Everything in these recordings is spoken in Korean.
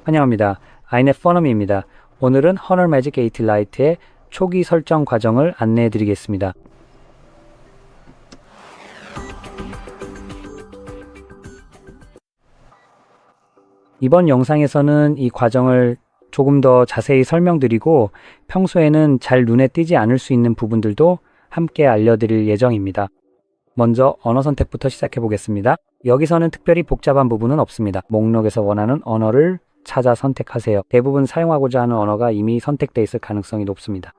환영합니다. 아이넷 퍼너미입니다. 오늘은 허널 매직 8 라이트의 초기 설정 과정을 안내해 드리겠습니다. 이번 영상에서는 이 과정을 조금 더 자세히 설명드리고 평소에는 잘 눈에 띄지 않을 수 있는 부분들도 함께 알려드릴 예정입니다. 먼저 언어 선택부터 시작해 보겠습니다. 여기서는 특별히 복잡한 부분은 없습니다. 목록에서 원하는 언어를 찾아 선택하세요. 대부분 사용하고자 하는 언어가 이미 선택되어 있을 가능성이 높습니다.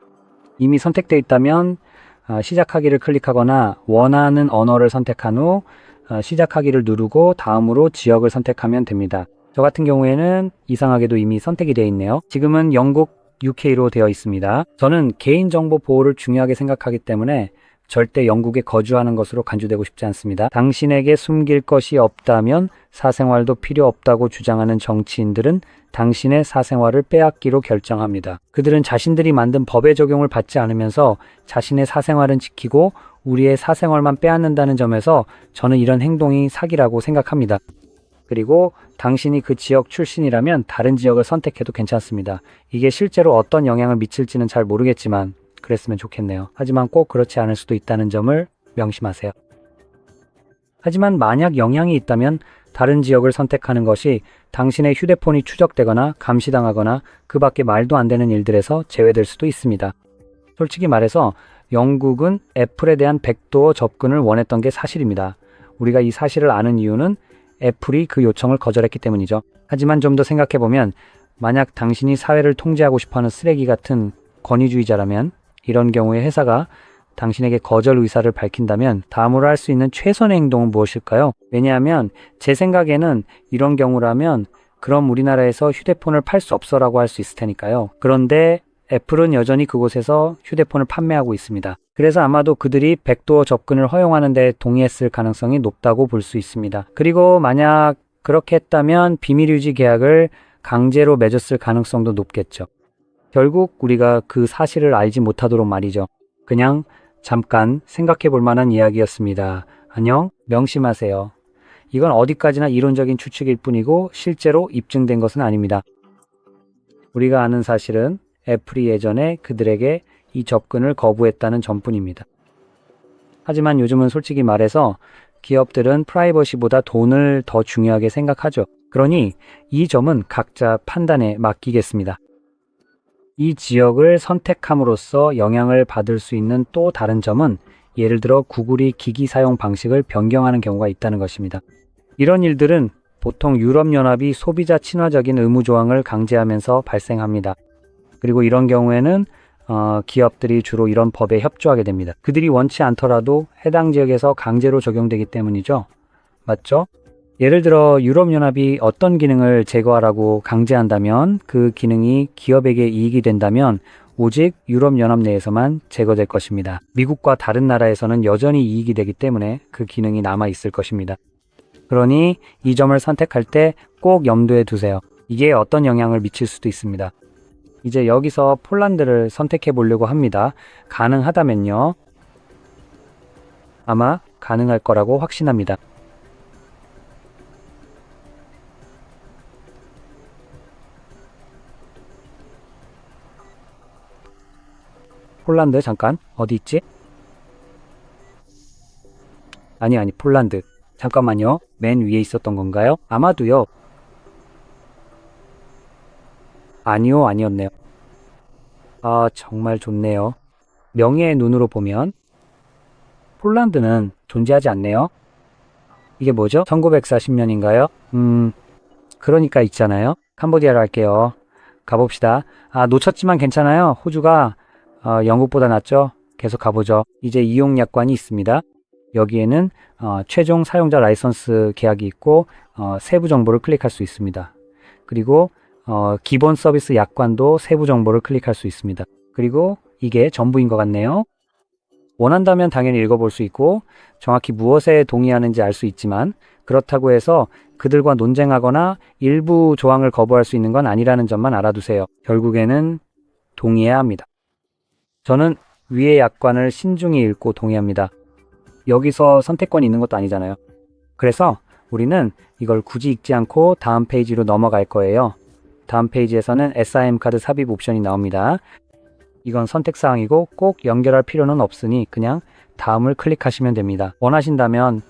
이미 선택되어 있다면 시작하기를 클릭하거나 원하는 언어를 선택한 후 시작하기를 누르고 다음으로 지역을 선택하면 됩니다. 저 같은 경우에는 이상하게도 이미 선택이 되어 있네요. 지금은 영국 UK로 되어 있습니다. 저는 개인정보 보호를 중요하게 생각하기 때문에 절대 영국에 거주하는 것으로 간주되고 싶지 않습니다. 당신에게 숨길 것이 없다면 사생활도 필요 없다고 주장하는 정치인들은 당신의 사생활을 빼앗기로 결정합니다. 그들은 자신들이 만든 법의 적용을 받지 않으면서 자신의 사생활은 지키고 우리의 사생활만 빼앗는다는 점에서 저는 이런 행동이 사기라고 생각합니다. 그리고 당신이 그 지역 출신이라면 다른 지역을 선택해도 괜찮습니다. 이게 실제로 어떤 영향을 미칠지는 잘 모르겠지만 그랬으면 좋겠네요. 하지만 꼭 그렇지 않을 수도 있다는 점을 명심하세요. 하지만 만약 영향이 있다면 다른 지역을 선택하는 것이 당신의 휴대폰이 추적되거나 감시당하거나 그 밖에 말도 안 되는 일들에서 제외될 수도 있습니다. 솔직히 말해서 영국은 애플에 대한 백도어 접근을 원했던 게 사실입니다. 우리가 이 사실을 아는 이유는 애플이 그 요청을 거절했기 때문이죠. 하지만 좀 더 생각해보면 만약 당신이 사회를 통제하고 싶어하는 쓰레기 같은 권위주의자라면 이런 경우에 회사가 당신에게 거절 의사를 밝힌다면 다음으로 할 수 있는 최선의 행동은 무엇일까요? 왜냐하면 제 생각에는 이런 경우라면 그럼 우리나라에서 휴대폰을 팔 수 없어라고 할 수 있을 테니까요. 그런데 애플은 여전히 그곳에서 휴대폰을 판매하고 있습니다. 그래서 아마도 그들이 백도어 접근을 허용하는 데 동의했을 가능성이 높다고 볼 수 있습니다. 그리고 만약 그렇게 했다면 비밀유지 계약을 강제로 맺었을 가능성도 높겠죠. 결국 우리가 그 사실을 알지 못하도록 말이죠. 그냥 잠깐 생각해 볼 만한 이야기였습니다. 안녕, 명심하세요. 이건 어디까지나 이론적인 추측일 뿐이고 실제로 입증된 것은 아닙니다. 우리가 아는 사실은 애플이 예전에 그들에게 이 접근을 거부했다는 점뿐입니다. 하지만 요즘은 솔직히 말해서 기업들은 프라이버시보다 돈을 더 중요하게 생각하죠. 그러니 이 점은 각자 판단에 맡기겠습니다. 이 지역을 선택함으로써 영향을 받을 수 있는 또 다른 점은 예를 들어 구글이 기기 사용 방식을 변경하는 경우가 있다는 것입니다. 이런 일들은 보통 유럽연합이 소비자 친화적인 의무 조항을 강제하면서 발생합니다. 그리고 이런 경우에는 기업들이 주로 이런 법에 협조하게 됩니다. 그들이 원치 않더라도 해당 지역에서 강제로 적용되기 때문이죠. 맞죠? 예를 들어 유럽연합이 어떤 기능을 제거하라고 강제한다면 그 기능이 기업에게 이익이 된다면 오직 유럽연합 내에서만 제거될 것입니다. 미국과 다른 나라에서는 여전히 이익이 되기 때문에 그 기능이 남아 있을 것입니다. 그러니 이 점을 선택할 때 꼭 염두에 두세요. 이게 어떤 영향을 미칠 수도 있습니다. 이제 여기서 폴란드를 선택해 보려고 합니다. 가능하다면요. 아마 가능할 거라고 확신합니다. 폴란드 잠깐 어디 있지? 아니 폴란드 잠깐만요. 맨 위에 있었던 건가요? 아마도요. 아니요 아니었네요. 아 정말 좋네요. 명예의 눈으로 보면 폴란드는 존재하지 않네요. 이게 뭐죠? 1940년인가요? 그러니까 있잖아요. 캄보디아로 할게요. 가봅시다. 놓쳤지만 괜찮아요. 호주가 영국보다 낫죠? 계속 가보죠. 이제 이용 약관이 있습니다. 여기에는 최종 사용자 라이선스 계약이 있고 세부 정보를 클릭할 수 있습니다. 그리고 기본 서비스 약관도 세부 정보를 클릭할 수 있습니다. 그리고 이게 전부인 것 같네요. 원한다면 당연히 읽어볼 수 있고 정확히 무엇에 동의하는지 알 수 있지만 그렇다고 해서 그들과 논쟁하거나 일부 조항을 거부할 수 있는 건 아니라는 점만 알아두세요. 결국에는 동의해야 합니다. 저는 위의 약관을 신중히 읽고 동의합니다. 여기서 선택권이 있는 것도 아니잖아요. 그래서 우리는 이걸 굳이 읽지 않고 다음 페이지로 넘어갈 거예요. 다음 페이지에서는 SIM 카드 삽입 옵션이 나옵니다. 이건 선택사항이고 꼭 연결할 필요는 없으니 그냥 다음을 클릭하시면 됩니다. 원하신다면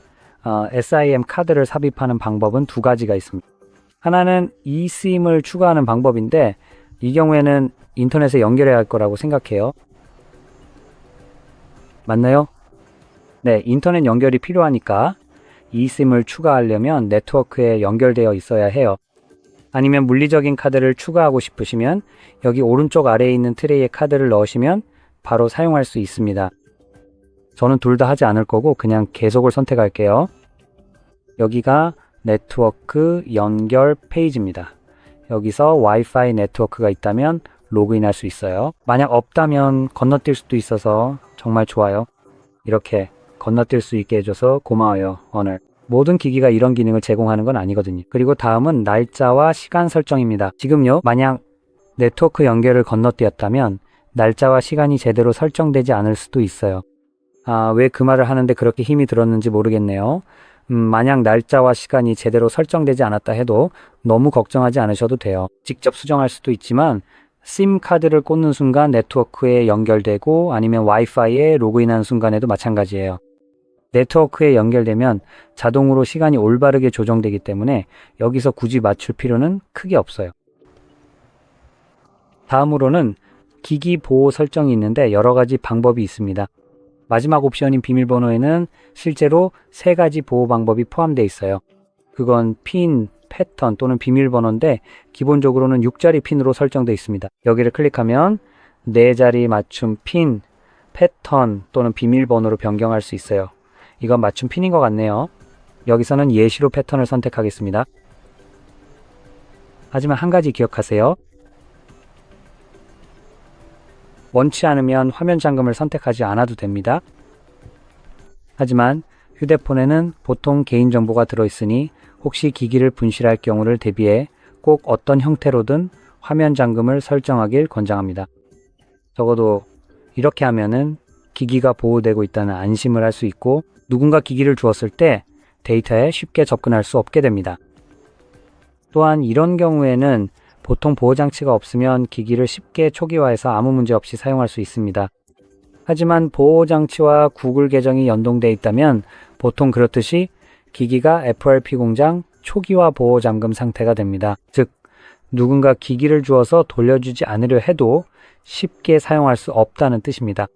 SIM 카드를 삽입하는 방법은 두 가지가 있습니다. 하나는 eSIM을 추가하는 방법인데 이 경우에는 인터넷에 연결해야 할 거라고 생각해요. 맞나요? 네, 인터넷 연결이 필요하니까 eSIM을 추가하려면 네트워크에 연결되어 있어야 해요. 아니면 물리적인 카드를 추가하고 싶으시면 여기 오른쪽 아래에 있는 트레이에 카드를 넣으시면 바로 사용할 수 있습니다. 저는 둘 다 하지 않을 거고 그냥 계속을 선택할게요. 여기가 네트워크 연결 페이지입니다. 여기서 와이파이 네트워크가 있다면 로그인할 수 있어요. 만약 없다면 건너뛸 수도 있어서 정말 좋아요. 이렇게 건너뛸 수 있게 해줘서 고마워요, 오늘. 모든 기기가 이런 기능을 제공하는 건 아니거든요. 그리고 다음은 날짜와 시간 설정입니다. 지금요, 만약 네트워크 연결을 건너뛰었다면 날짜와 시간이 제대로 설정되지 않을 수도 있어요. 왜 그 말을 하는데 그렇게 힘이 들었는지 모르겠네요. 만약 날짜와 시간이 제대로 설정되지 않았다 해도 너무 걱정하지 않으셔도 돼요. 직접 수정할 수도 있지만 심 카드를 꽂는 순간 네트워크에 연결되고 아니면 와이파이에 로그인하는 순간에도 마찬가지예요. 네트워크에 연결되면 자동으로 시간이 올바르게 조정되기 때문에 여기서 굳이 맞출 필요는 크게 없어요. 다음으로는 기기 보호 설정이 있는데 여러 가지 방법이 있습니다. 마지막 옵션인 비밀번호에는 실제로 3가지 보호 방법이 포함되어 있어요. 그건 핀, 패턴 또는 비밀번호인데 기본적으로는 6자리 핀으로 설정되어 있습니다. 여기를 클릭하면 4자리 맞춤 핀, 패턴 또는 비밀번호로 변경할 수 있어요. 이건 맞춤 핀인 것 같네요. 여기서는 예시로 패턴을 선택하겠습니다. 하지만 한 가지 기억하세요. 원치 않으면 화면 잠금을 선택하지 않아도 됩니다. 하지만 휴대폰에는 보통 개인정보가 들어있으니 혹시 기기를 분실할 경우를 대비해 꼭 어떤 형태로든 화면 잠금을 설정하길 권장합니다. 적어도 이렇게 하면은 기기가 보호되고 있다는 안심을 할 수 있고 누군가 기기를 주었을 때 데이터에 쉽게 접근할 수 없게 됩니다. 또한 이런 경우에는 보통 보호장치가 없으면 기기를 쉽게 초기화해서 아무 문제 없이 사용할 수 있습니다. 하지만 보호장치와 구글 계정이 연동되어 있다면 보통 그렇듯이 기기가 FRP 공장 초기화 보호 잠금 상태가 됩니다. 즉, 누군가 기기를 주어서 돌려주지 않으려 해도 쉽게 사용할 수 없다는 뜻입니다.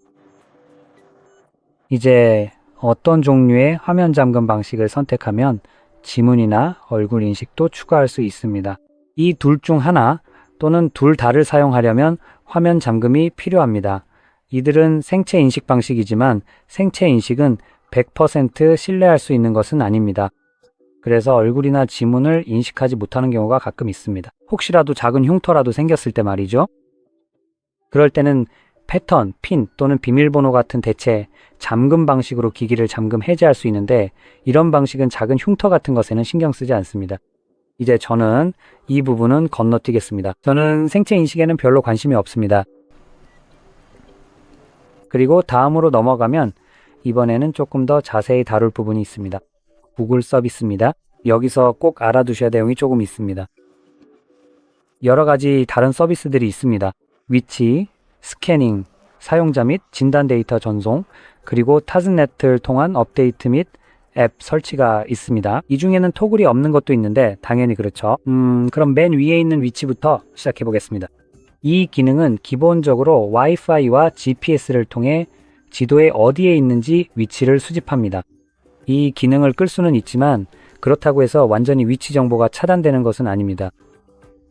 이제 어떤 종류의 화면 잠금 방식을 선택하면 지문이나 얼굴 인식도 추가할 수 있습니다. 이 둘 중 하나 또는 둘 다를 사용하려면 화면 잠금이 필요합니다. 이들은 생체 인식 방식이지만 생체 인식은 100% 신뢰할 수 있는 것은 아닙니다. 그래서 얼굴이나 지문을 인식하지 못하는 경우가 가끔 있습니다. 혹시라도 작은 흉터라도 생겼을 때 말이죠. 그럴 때는 패턴, 핀 또는 비밀번호 같은 대체 잠금 방식으로 기기를 잠금 해제할 수 있는데 이런 방식은 작은 흉터 같은 것에는 신경 쓰지 않습니다. 이제 저는 이 부분은 건너뛰겠습니다. 저는 생체 인식에는 별로 관심이 없습니다. 그리고 다음으로 넘어가면 이번에는 조금 더 자세히 다룰 부분이 있습니다. 구글 서비스입니다. 여기서 꼭 알아두셔야 될 내용이 조금 있습니다. 여러 가지 다른 서비스들이 있습니다. 위치, 스캐닝, 사용자 및 진단 데이터 전송, 그리고 타즈넷을 통한 업데이트 및 앱 설치가 있습니다. 이 중에는 토글이 없는 것도 있는데 당연히 그렇죠. 그럼 맨 위에 있는 위치부터 시작해 보겠습니다. 이 기능은 기본적으로 와이파이와 GPS를 통해 지도에 어디에 있는지 위치를 수집합니다. 이 기능을 끌 수는 있지만 그렇다고 해서 완전히 위치 정보가 차단되는 것은 아닙니다.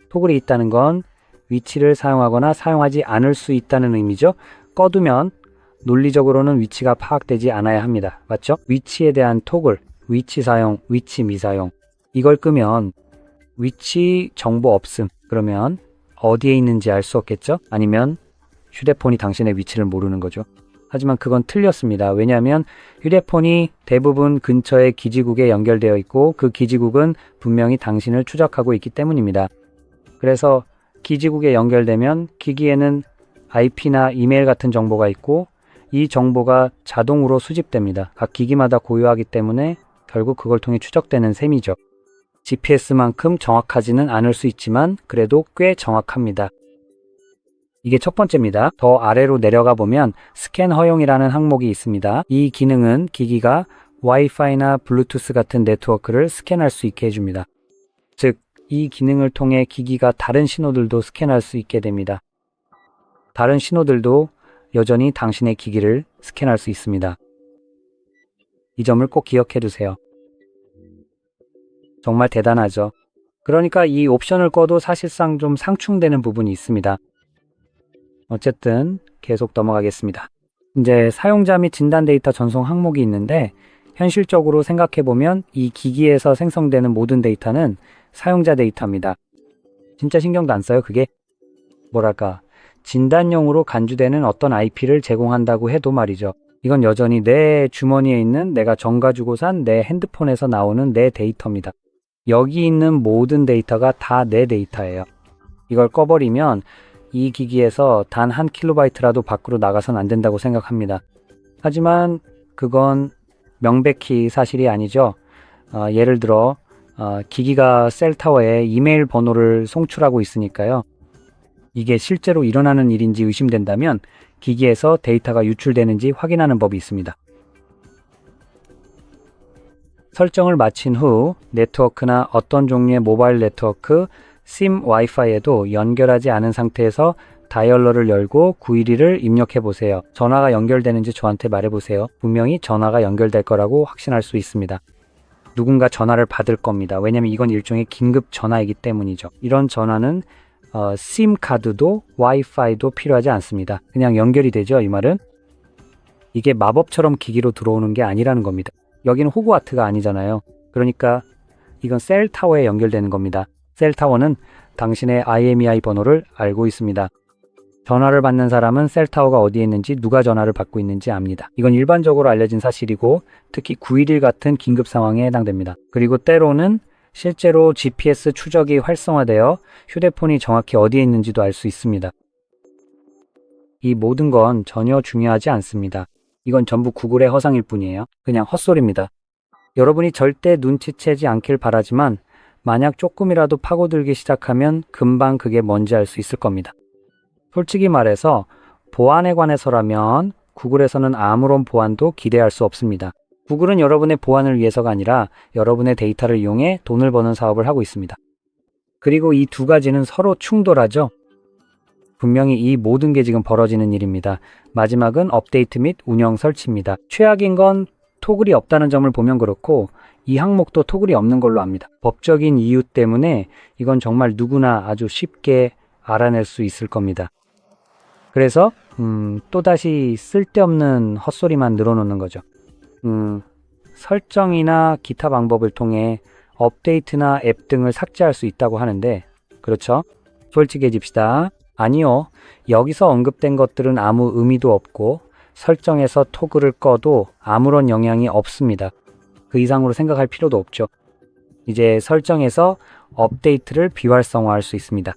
토글이 있다는 건 위치를 사용하거나 사용하지 않을 수 있다는 의미죠. 꺼두면 논리적으로는 위치가 파악되지 않아야 합니다. 맞죠? 위치에 대한 토글, 위치 사용, 위치 미사용. 이걸 끄면 위치 정보 없음. 그러면 어디에 있는지 알 수 없겠죠? 아니면 휴대폰이 당신의 위치를 모르는 거죠. 하지만 그건 틀렸습니다. 왜냐하면 휴대폰이 대부분 근처의 기지국에 연결되어 있고 그 기지국은 분명히 당신을 추적하고 있기 때문입니다. 그래서 기지국에 연결되면 기기에는 IP나 이메일 같은 정보가 있고 이 정보가 자동으로 수집됩니다. 각 기기마다 고유하기 때문에 결국 그걸 통해 추적되는 셈이죠. GPS만큼 정확하지는 않을 수 있지만 그래도 꽤 정확합니다. 이게 첫 번째입니다. 더 아래로 내려가 보면 스캔 허용이라는 항목이 있습니다. 이 기능은 기기가 와이파이나 블루투스 같은 네트워크를 스캔할 수 있게 해줍니다. 즉, 이 기능을 통해 기기가 다른 신호들도 스캔할 수 있게 됩니다. 다른 신호들도 여전히 당신의 기기를 스캔할 수 있습니다. 이 점을 꼭 기억해 두세요. 정말 대단하죠. 그러니까 이 옵션을 꺼도 사실상 좀 상충되는 부분이 있습니다. 어쨌든 계속 넘어가겠습니다. 이제 사용자 및 진단 데이터 전송 항목이 있는데 현실적으로 생각해보면 이 기기에서 생성되는 모든 데이터는 사용자 데이터입니다. 진짜 신경도 안 써요. 그게 뭐랄까 진단용으로 간주되는 어떤 IP를 제공한다고 해도 말이죠. 이건 여전히 내 주머니에 있는 내가 정가 주고 산 내 핸드폰에서 나오는 내 데이터입니다. 여기 있는 모든 데이터가 다 내 데이터예요. 이걸 꺼버리면 이 기기에서 단 1kB라도 밖으로 나가선 안 된다고 생각합니다. 하지만 그건 명백히 사실이 아니죠. 예를 들어 기기가 셀타워에 이메일 번호를 송출하고 있으니까요. 이게 실제로 일어나는 일인지 의심된다면 기기에서 데이터가 유출되는지 확인하는 법이 있습니다. 설정을 마친 후 네트워크나 어떤 종류의 모바일 네트워크, 심 와이파이에도 연결하지 않은 상태에서 다이얼러를 열고 911을 입력해 보세요. 전화가 연결되는지 저한테 말해 보세요. 분명히 전화가 연결될 거라고 확신할 수 있습니다. 누군가 전화를 받을 겁니다. 왜냐면 이건 일종의 긴급 전화이기 때문이죠. 이런 전화는 심 카드도 와이파이도 필요하지 않습니다. 그냥 연결이 되죠. 이 말은 이게 마법처럼 기기로 들어오는 게 아니라는 겁니다. 여기는 호그와트가 아니잖아요. 그러니까 이건 셀타워에 연결되는 겁니다. 셀타워는 당신의 IMEI 번호를 알고 있습니다. 전화를 받는 사람은 셀타워가 어디에 있는지 누가 전화를 받고 있는지 압니다. 이건 일반적으로 알려진 사실이고 특히 911 같은 긴급 상황에 해당됩니다. 그리고 때로는 실제로 GPS 추적이 활성화되어 휴대폰이 정확히 어디에 있는지도 알 수 있습니다. 이 모든 건 전혀 중요하지 않습니다. 이건 전부 구글의 허상일 뿐이에요. 그냥 헛소리입니다. 여러분이 절대 눈치채지 않길 바라지만 만약 조금이라도 파고들기 시작하면 금방 그게 뭔지 알 수 있을 겁니다. 솔직히 말해서 보안에 관해서라면 구글에서는 아무런 보안도 기대할 수 없습니다. 구글은 여러분의 보안을 위해서가 아니라 여러분의 데이터를 이용해 돈을 버는 사업을 하고 있습니다. 그리고 이 두 가지는 서로 충돌하죠. 분명히 이 모든 게 지금 벌어지는 일입니다. 마지막은 업데이트 및 운영 설치입니다. 최악인 건 토글이 없다는 점을 보면 그렇고 이 항목도 토글이 없는 걸로 압니다. 법적인 이유 때문에 이건 정말 누구나 아주 쉽게 알아낼 수 있을 겁니다. 그래서 또다시 쓸데없는 헛소리만 늘어놓는 거죠. 설정이나 기타 방법을 통해 업데이트나 앱 등을 삭제할 수 있다고 하는데 그렇죠? 솔직해집시다. 아니요. 여기서 언급된 것들은 아무 의미도 없고 설정에서 토글을 꺼도 아무런 영향이 없습니다. 그 이상으로 생각할 필요도 없죠. 이제 설정에서 업데이트를 비활성화할 수 있습니다.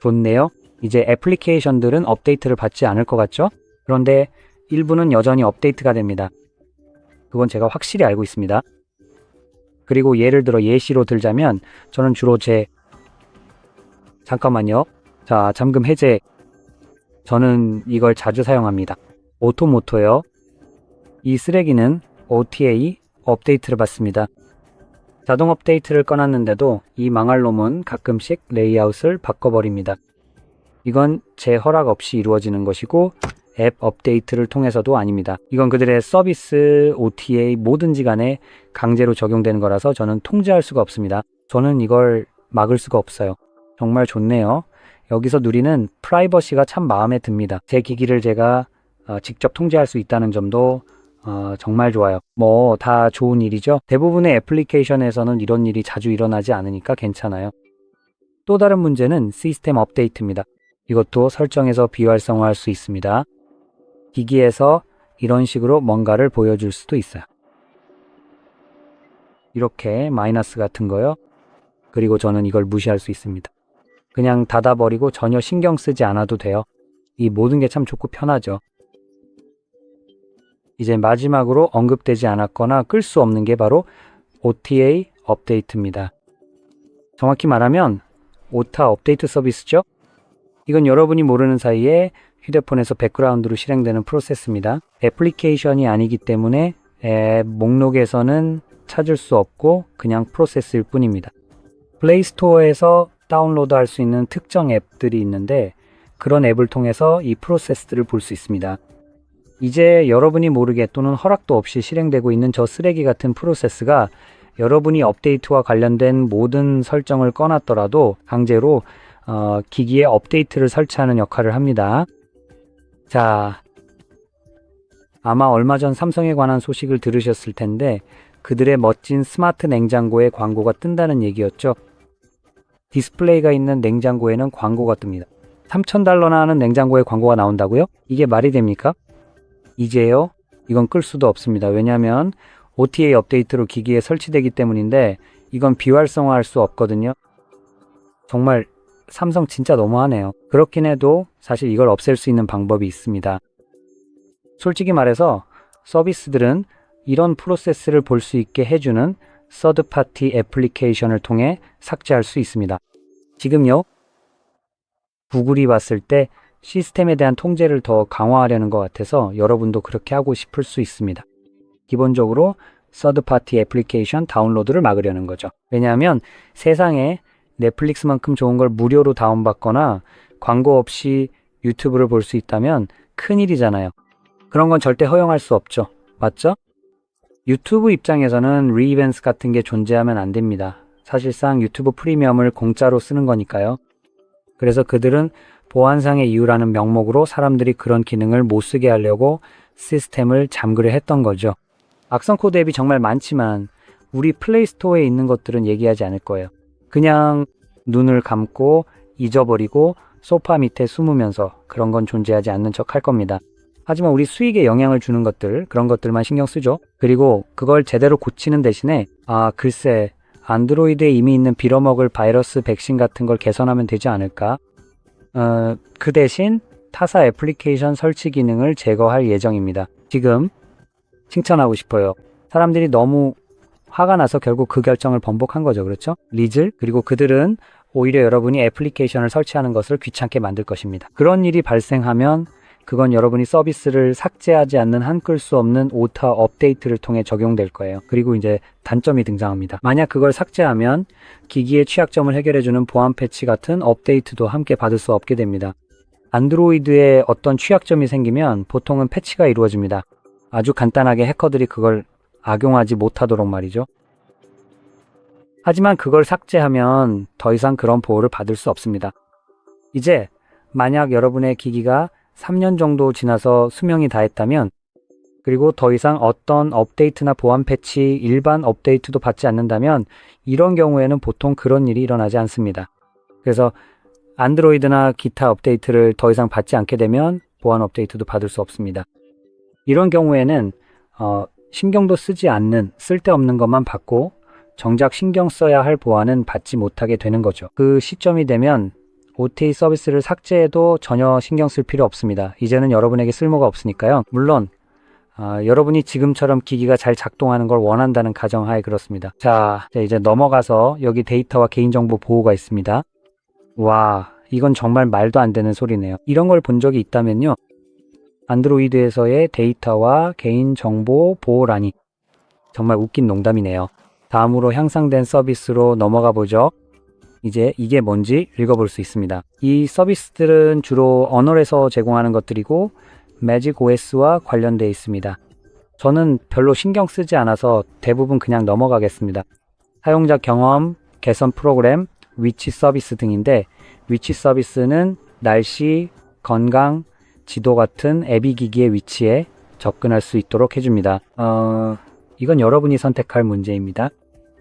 좋네요. 이제 애플리케이션들은 업데이트를 받지 않을 것 같죠? 그런데 일부는 여전히 업데이트가 됩니다. 그건 제가 확실히 알고 있습니다. 그리고 예를 들어 예시로 들자면 저는 주로 잠깐만요. 자, 잠금 해제. 저는 이걸 자주 사용합니다. 오토모토요. 이 쓰레기는 OTA 업데이트를 받습니다. 자동 업데이트를 꺼놨는데도 이 망할 놈은 가끔씩 레이아웃을 바꿔버립니다. 이건 제 허락 없이 이루어지는 것이고 앱 업데이트를 통해서도 아닙니다. 이건 그들의 서비스, OTA 뭐든지 간에 강제로 적용되는 거라서 저는 통제할 수가 없습니다. 저는 이걸 막을 수가 없어요. 정말 좋네요. 여기서 누리는 프라이버시가 참 마음에 듭니다. 제 기기를 제가 직접 통제할 수 있다는 점도 정말 좋아요. 뭐 다 좋은 일이죠. 대부분의 애플리케이션에서는 이런 일이 자주 일어나지 않으니까 괜찮아요. 또 다른 문제는 시스템 업데이트입니다. 이것도 설정에서 비활성화할 수 있습니다. 기기에서 이런 식으로 뭔가를 보여줄 수도 있어요. 이렇게 마이너스 같은 거요. 그리고 저는 이걸 무시할 수 있습니다. 그냥 닫아버리고 전혀 신경 쓰지 않아도 돼요. 이 모든 게 참 좋고 편하죠. 이제 마지막으로 언급되지 않았거나 끌 수 없는 게 바로 OTA 업데이트입니다. 정확히 말하면 오타 업데이트 서비스죠. 이건 여러분이 모르는 사이에 휴대폰에서 백그라운드로 실행되는 프로세스입니다. 애플리케이션이 아니기 때문에 앱 목록에서는 찾을 수 없고 그냥 프로세스일 뿐입니다. 플레이스토어에서 다운로드할 수 있는 특정 앱들이 있는데 그런 앱을 통해서 이 프로세스들을 볼 수 있습니다. 이제 여러분이 모르게 또는 허락도 없이 실행되고 있는 저 쓰레기 같은 프로세스가 여러분이 업데이트와 관련된 모든 설정을 꺼놨더라도 강제로 기기에 업데이트를 설치하는 역할을 합니다. 자, 아마 얼마 전 삼성에 관한 소식을 들으셨을 텐데 그들의 멋진 스마트 냉장고에 광고가 뜬다는 얘기였죠. 디스플레이가 있는 냉장고에는 광고가 뜹니다. $3,000나 하는 냉장고에 광고가 나온다고요? 이게 말이 됩니까? 이제요? 이건 끌 수도 없습니다. 왜냐하면 OTA 업데이트로 기기에 설치되기 때문인데 이건 비활성화할 수 없거든요. 정말 삼성 진짜 너무하네요. 그렇긴 해도 사실 이걸 없앨 수 있는 방법이 있습니다. 솔직히 말해서 서비스들은 이런 프로세스를 볼 수 있게 해주는 서드파티 애플리케이션을 통해 삭제할 수 있습니다. 지금요, 구글이 봤을 때 시스템에 대한 통제를 더 강화하려는 것 같아서 여러분도 그렇게 하고 싶을 수 있습니다. 기본적으로 서드파티 애플리케이션 다운로드를 막으려는 거죠. 왜냐하면 세상에 넷플릭스만큼 좋은 걸 무료로 다운받거나 광고 없이 유튜브를 볼 수 있다면 큰일이잖아요. 그런 건 절대 허용할 수 없죠. 맞죠? 유튜브 입장에서는 리이벤스 같은 게 존재하면 안 됩니다. 사실상 유튜브 프리미엄을 공짜로 쓰는 거니까요. 그래서 그들은 보안상의 이유라는 명목으로 사람들이 그런 기능을 못 쓰게 하려고 시스템을 잠그려 했던 거죠. 악성 코드 앱이 정말 많지만 우리 플레이스토어에 있는 것들은 얘기하지 않을 거예요. 그냥 눈을 감고 잊어버리고 소파 밑에 숨으면서 그런 건 존재하지 않는 척 할 겁니다. 하지만 우리 수익에 영향을 주는 것들, 그런 것들만 신경 쓰죠. 그리고 그걸 제대로 고치는 대신에 글쎄 안드로이드에 이미 있는 빌어먹을 바이러스 백신 같은 걸 개선하면 되지 않을까? 그 대신 타사 애플리케이션 설치 기능을 제거할 예정입니다. 지금 칭찬하고 싶어요. 사람들이 너무 화가 나서 결국 그 결정을 번복한 거죠. 그렇죠? 리즐? 그리고 그들은 오히려 여러분이 애플리케이션을 설치하는 것을 귀찮게 만들 것입니다. 그런 일이 발생하면 그건 여러분이 서비스를 삭제하지 않는 한끌 수 없는 오타 업데이트를 통해 적용될 거예요. 그리고 이제 단점이 등장합니다. 만약 그걸 삭제하면 기기의 취약점을 해결해주는 보안 패치 같은 업데이트도 함께 받을 수 없게 됩니다. 안드로이드에 어떤 취약점이 생기면 보통은 패치가 이루어집니다. 아주 간단하게 해커들이 그걸 악용하지 못하도록 말이죠. 하지만 그걸 삭제하면 더 이상 그런 보호를 받을 수 없습니다. 이제 만약 여러분의 기기가 3년 정도 지나서 수명이 다했다면 그리고 더 이상 어떤 업데이트나 보안 패치, 일반 업데이트도 받지 않는다면 이런 경우에는 보통 그런 일이 일어나지 않습니다. 그래서 안드로이드나 기타 업데이트를 더 이상 받지 않게 되면 보안 업데이트도 받을 수 없습니다. 이런 경우에는 신경도 쓰지 않는 쓸데없는 것만 받고 정작 신경 써야 할 보안은 받지 못하게 되는 거죠. 그 시점이 되면 OTA 서비스를 삭제해도 전혀 신경 쓸 필요 없습니다. 이제는 여러분에게 쓸모가 없으니까요. 물론 여러분이 지금처럼 기기가 잘 작동하는 걸 원한다는 가정하에 그렇습니다. 자, 이제 넘어가서 여기 데이터와 개인정보 보호가 있습니다. 와, 이건 정말 말도 안 되는 소리네요. 이런 걸 본 적이 있다면요. 안드로이드에서의 데이터와 개인정보 보호란이 정말 웃긴 농담이네요. 다음으로 향상된 서비스로 넘어가 보죠. 이제 이게 뭔지 읽어볼 수 있습니다. 이 서비스들은 주로 언어에서 제공하는 것들이고 매직 OS와 관련되어 있습니다. 저는 별로 신경 쓰지 않아서 대부분 그냥 넘어가겠습니다. 사용자 경험, 개선 프로그램, 위치 서비스 등인데 위치 서비스는 날씨, 건강, 지도 같은 앱이 기기의 위치에 접근할 수 있도록 해줍니다. 이건 여러분이 선택할 문제입니다.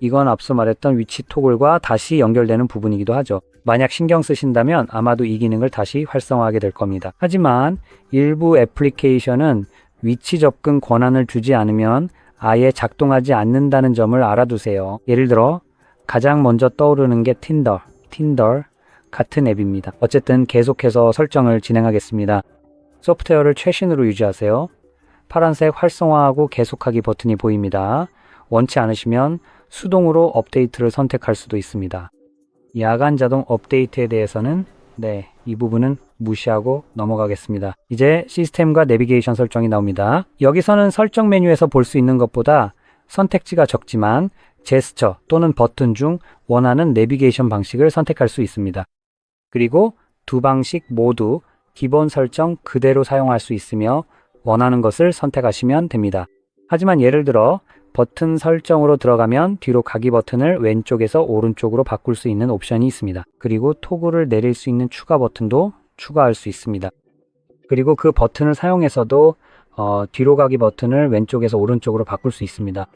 이건 앞서 말했던 위치 토글과 다시 연결되는 부분이기도 하죠. 만약 신경 쓰신다면 아마도 이 기능을 다시 활성화하게 될 겁니다. 하지만 일부 애플리케이션은 위치 접근 권한을 주지 않으면 아예 작동하지 않는다는 점을 알아두세요. 예를 들어 가장 먼저 떠오르는 게 틴더 같은 앱입니다. 어쨌든 계속해서 설정을 진행하겠습니다. 소프트웨어를 최신으로 유지하세요. 파란색 활성화하고 계속하기 버튼이 보입니다. 원치 않으시면 수동으로 업데이트를 선택할 수도 있습니다. 야간 자동 업데이트에 대해서는 이 부분은 무시하고 넘어가겠습니다. 이제 시스템과 내비게이션 설정이 나옵니다. 여기서는 설정 메뉴에서 볼 수 있는 것보다 선택지가 적지만 제스처 또는 버튼 중 원하는 내비게이션 방식을 선택할 수 있습니다. 그리고 두 방식 모두 기본 설정 그대로 사용할 수 있으며 원하는 것을 선택하시면 됩니다. 하지만 예를 들어 버튼 설정으로 들어가면 뒤로 가기 버튼을 왼쪽에서 오른쪽으로 바꿀 수 있는 옵션이 있습니다. 그리고 토글을 내릴 수 있는 추가 버튼도 추가할 수 있습니다. 그리고 그 버튼을 사용해서도 뒤로 가기 버튼을 왼쪽에서 오른쪽으로 바꿀 수 있습니다.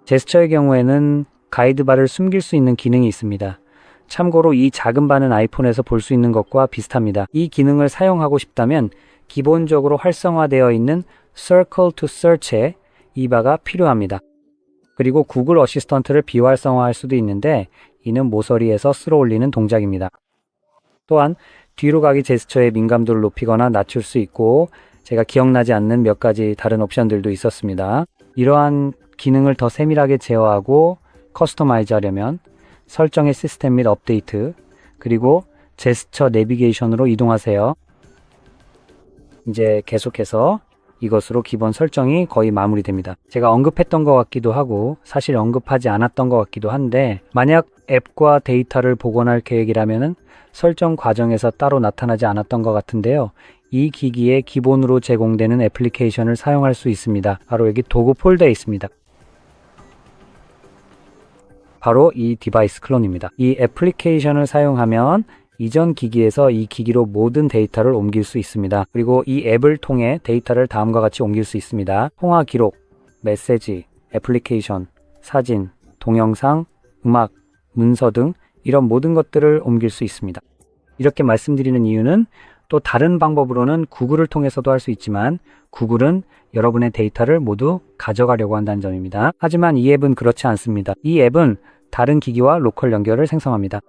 제스처의 경우에는 가이드바를 숨길 수 있는 기능이 있습니다. 참고로 이 작은 바는 아이폰에서 볼 수 있는 것과 비슷합니다. 이 기능을 사용하고 싶다면 기본적으로 활성화되어 있는 Circle to Search에 이 바가 필요합니다. 그리고 구글 어시스턴트를 비활성화할 수도 있는데 이는 모서리에서 쓸어 올리는 동작입니다. 또한 뒤로 가기 제스처의 민감도를 높이거나 낮출 수 있고 제가 기억나지 않는 몇 가지 다른 옵션들도 있었습니다. 이러한 기능을 더 세밀하게 제어하고 커스터마이즈 하려면 설정의 시스템 및 업데이트 그리고 제스처 내비게이션으로 이동하세요. 이제 계속해서 이것으로 기본 설정이 거의 마무리됩니다. 제가 언급했던 것 같기도 하고 사실 언급하지 않았던 것 같기도 한데 만약 앱과 데이터를 복원할 계획이라면 설정 과정에서 따로 나타나지 않았던 것 같은데요. 이 기기에 기본으로 제공되는 애플리케이션을 사용할 수 있습니다. 바로 여기 도구 폴더에 있습니다. 바로 이 디바이스 클론입니다. 이 애플리케이션을 사용하면 이전 기기에서 이 기기로 모든 데이터를 옮길 수 있습니다. 그리고 이 앱을 통해 데이터를 다음과 같이 옮길 수 있습니다. 통화 기록, 메시지, 애플리케이션, 사진, 동영상, 음악, 문서 등 이런 모든 것들을 옮길 수 있습니다. 이렇게 말씀드리는 이유는 또 다른 방법으로는 구글을 통해서도 할 수 있지만 구글은 여러분의 데이터를 모두 가져가려고 한다는 점입니다. 하지만 이 앱은 그렇지 않습니다. 이 앱은 다른 기기와 로컬 연결을 생성합니다.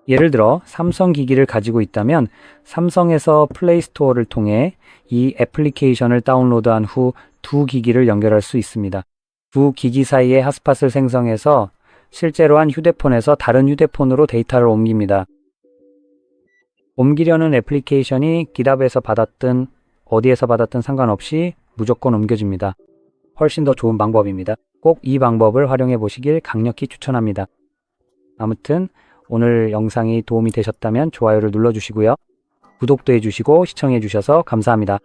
예를 들어 삼성 기기를 가지고 있다면 삼성에서 플레이스토어를 통해 이 애플리케이션을 다운로드한 후 두 기기를 연결할 수 있습니다. 두 기기 사이에 핫스팟을 생성해서 실제로 한 휴대폰에서 다른 휴대폰으로 데이터를 옮깁니다. 옮기려는 애플리케이션이 GitHub에서 받았든 어디에서 받았든 상관없이 무조건 옮겨집니다. 훨씬 더 좋은 방법입니다. 꼭 이 방법을 활용해 보시길 강력히 추천합니다. 아무튼 오늘 영상이 도움이 되셨다면 좋아요를 눌러주시고요. 구독도 해주시고 시청해 주셔서 감사합니다.